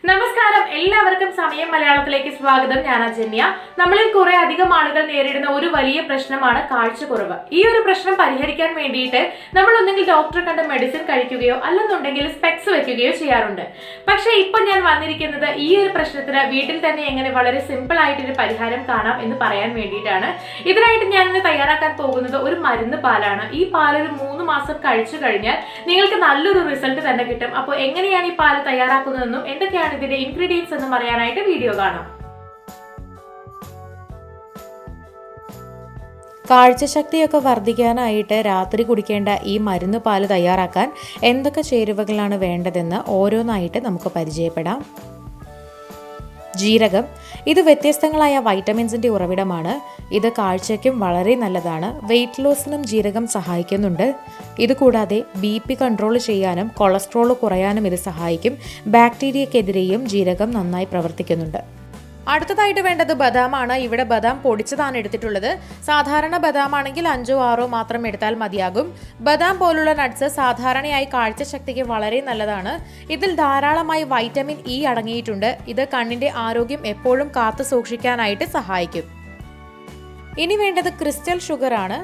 നമസ്കാരം, എല്ലാവർക്കും സമയം മലയാളത്തിലേക്ക് സ്വാഗതം. ഞാൻ അജന്യ. നമ്മളിൽ കുറെ അധികം ആളുകൾ നേരിടുന്ന ഒരു വലിയ പ്രശ്നമാണ് കാഴ്ചക്കുറവ്. ഈ ഒരു പ്രശ്നം പരിഹരിക്കാൻ വേണ്ടിയിട്ട് നമ്മൾ ഒന്നെങ്കിൽ ഡോക്ടറെ കണ്ട് മെഡിസിൻ കഴിക്കുകയോ അല്ലെന്നുണ്ടെങ്കിൽ സ്പെക്സ് വെക്കുകയോ ചെയ്യാറുണ്ട്. പക്ഷെ ഇപ്പൊ ഞാൻ വന്നിരിക്കുന്നത് ഈ ഒരു പ്രശ്നത്തിന് വീട്ടിൽ തന്നെ എങ്ങനെ വളരെ സിമ്പിൾ ആയിട്ടൊരു പരിഹാരം കാണാം എന്ന് പറയാൻ വേണ്ടിയിട്ടാണ്. ഇതിനായിട്ട് ഞാൻ ഇന്ന് തയ്യാറാക്കാൻ പോകുന്നത് ഒരു മരുന്ന് പാലാണ്. ഈ പാൽ ഒരു 3 മാസം കഴിച്ചു കഴിഞ്ഞാൽ നിങ്ങൾക്ക് നല്ലൊരു റിസൾട്ട് തന്നെ കിട്ടും. അപ്പോൾ എങ്ങനെയാണ് ഈ പാല് തയ്യാറാക്കുന്നതെന്നും എന്തൊക്കെയാണ് ഇതിന്റെ ഇൻഗ്രീഡിയൻസ് എന്ന് പറയാനായിട്ട് വീഡിയോ കാണാം. കാഴ്ചശക്തിയൊക്കെ വർദ്ധിക്കാനായിട്ട് രാത്രി കുടിക്കേണ്ട ഈ മരുന്ന് പാല് തയ്യാറാക്കാൻ എന്തൊക്കെ ചേരുവകളാണ് വേണ്ടതെന്ന് ഓരോന്നായിട്ട് നമുക്ക് പരിചയപ്പെടാം. ജീരകം. ഇത് വ്യത്യസ്തങ്ങളായ വൈറ്റമിൻസിൻ്റെ ഉറവിടമാണ്. ഇത് കാഴ്ചയ്ക്കും വളരെ നല്ലതാണ്. വെയിറ്റ് ലോസിനും ജീരകം സഹായിക്കുന്നുണ്ട്. ഇതുകൂടാതെ BP കൺട്രോൾ ചെയ്യാനും കൊളസ്ട്രോൾ കുറയാനും ഇത് സഹായിക്കും. ബാക്ടീരിയക്കെതിരെയും ജീരകം നന്നായി പ്രവർത്തിക്കുന്നുണ്ട്. അടുത്തതായിട്ട് വേണ്ടത് ബദാമാണ്. ഇവിടെ ബദാം പൊടിച്ചതാണ് എടുത്തിട്ടുള്ളത്. സാധാരണ ബദാമാണെങ്കിൽ 5-6 മാത്രം എടുത്താൽ മതിയാകും. ബദാം പോലുള്ള നട്ട്സ് സാധാരണയായി കാഴ്ചശക്തിക്ക് വളരെ നല്ലതാണ്. ഇതിൽ ധാരാളമായി വൈറ്റമിൻ E അടങ്ങിയിട്ടുണ്ട്. ഇത് കണ്ണിന്റെ ആരോഗ്യം എപ്പോഴും കാത്തു സൂക്ഷിക്കാനായിട്ട് സഹായിക്കും. ഇനി വേണ്ടത് ക്രിസ്റ്റൽ ഷുഗർ ആണ്.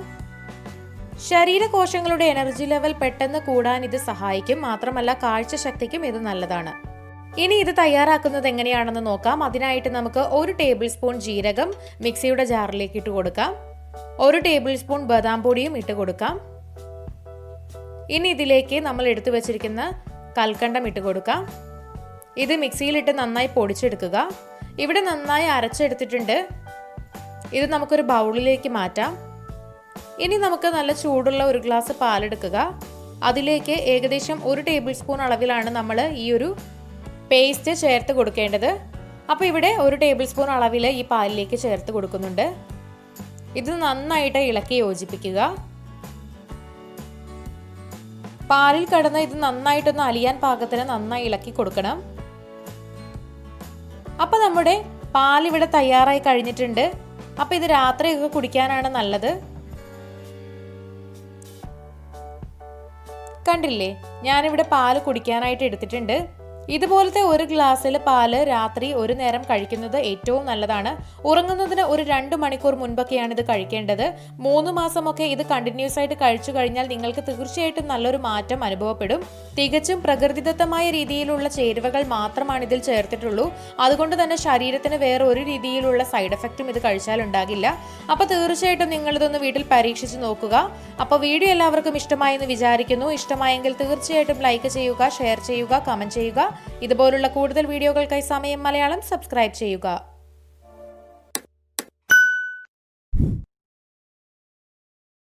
ശരീരകോശങ്ങളുടെ എനർജി ലെവൽ പെട്ടെന്ന് കൂടാൻ ഇത് സഹായിക്കും. മാത്രമല്ല കാഴ്ചശക്തിക്കും ഇത് നല്ലതാണ്. ഇനി ഇത് തയ്യാറാക്കുന്നത് എങ്ങനെയാണെന്ന് നോക്കാം. അതിനായിട്ട് നമുക്ക് 1 ടേബിൾ സ്പൂൺ ജീരകം മിക്സിയുടെ ജാറിലേക്ക് ഇട്ട് കൊടുക്കാം. 1 ടേബിൾ സ്പൂൺ ബദാം പൊടിയും ഇട്ട് കൊടുക്കാം. ഇനി ഇതിലേക്ക് നമ്മൾ എടുത്തു വെച്ചിരിക്കുന്ന കൽക്കണ്ടം ഇട്ട് കൊടുക്കാം. ഇത് മിക്സിയിലിട്ട് നന്നായി പൊടിച്ചെടുക്കുക. ഇവിടെ നന്നായി അരച്ചെടുത്തിട്ടുണ്ട്. ഇത് നമുക്കൊരു ബൗളിലേക്ക് മാറ്റാം. ഇനി നമുക്ക് നല്ല ചൂടുള്ള 1 ഗ്ലാസ് പാലെടുക്കുക. അതിലേക്ക് ഏകദേശം 1 ടേബിൾ സ്പൂൺ അളവിലാണ് നമ്മൾ ഈ ഒരു പേസ്റ്റ് ചേർത്ത് കൊടുക്കേണ്ടത്. അപ്പോൾ ഇവിടെ 1 ടേബിൾ സ്പൂൺ അളവിൽ ഈ പാലിലേക്ക് ചേർത്ത് കൊടുക്കുന്നുണ്ട്. ഇത് നന്നായിട്ട് ഇളക്കി യോജിപ്പിക്കുക. പാലിൽ കിടന്ന് ഇത് നന്നായിട്ടൊന്ന് അലിയാൻ പാകത്തിന് നന്നായി ഇളക്കി കൊടുക്കണം. അപ്പോൾ നമ്മുടെ പാലിവിടെ തയ്യാറായി കഴിഞ്ഞിട്ടുണ്ട്. അപ്പോൾ ഇത് രാത്രിയൊക്കെ കുടിക്കാനാണ് നല്ലത്. കണ്ടില്ലേ, ഞാനിവിടെ പാല് കുടിക്കാനായിട്ട് എടുത്തിട്ടുണ്ട്. ഇതുപോലത്തെ 1 ഗ്ലാസ്സിൽ പാല് രാത്രി ഒരു നേരം കഴിക്കുന്നത് ഏറ്റവും നല്ലതാണ്. ഉറങ്ങുന്നതിന് ഒരു 2 മണിക്കൂർ മുൻപൊക്കെയാണ് ഇത് കഴിക്കേണ്ടത്. 3 മാസമൊക്കെ ഇത് കണ്ടിന്യൂസ് ആയിട്ട് കഴിച്ചു കഴിഞ്ഞാൽ നിങ്ങൾക്ക് തീർച്ചയായിട്ടും നല്ലൊരു മാറ്റം അനുഭവപ്പെടും. തികച്ചും പ്രകൃതിദത്തമായ രീതിയിലുള്ള ചേരുവകൾ മാത്രമാണ് ഇതിൽ ചേർത്തിട്ടുള്ളൂ. അതുകൊണ്ട് തന്നെ ശരീരത്തിന് വേറെ ഒരു രീതിയിലുള്ള സൈഡ് എഫക്റ്റും ഇത് കഴിച്ചാൽ ഉണ്ടാകില്ല. അപ്പോൾ തീർച്ചയായിട്ടും നിങ്ങളിതൊന്ന് വീട്ടിൽ പരീക്ഷിച്ച് നോക്കുക. അപ്പോൾ വീഡിയോ എല്ലാവർക്കും ഇഷ്ടമായെന്ന് വിചാരിക്കുന്നു. ഇഷ്ടമായെങ്കിൽ തീർച്ചയായിട്ടും ലൈക്ക് ചെയ്യുക, ഷെയർ ചെയ്യുക, കമൻറ്റ് ചെയ്യുക. ഇതുപോലുള്ള കൂടുതൽ വീഡിയോകൾക്കായി സമയം മലയാളം സബ്സ്ക്രൈബ് ചെയ്യുക.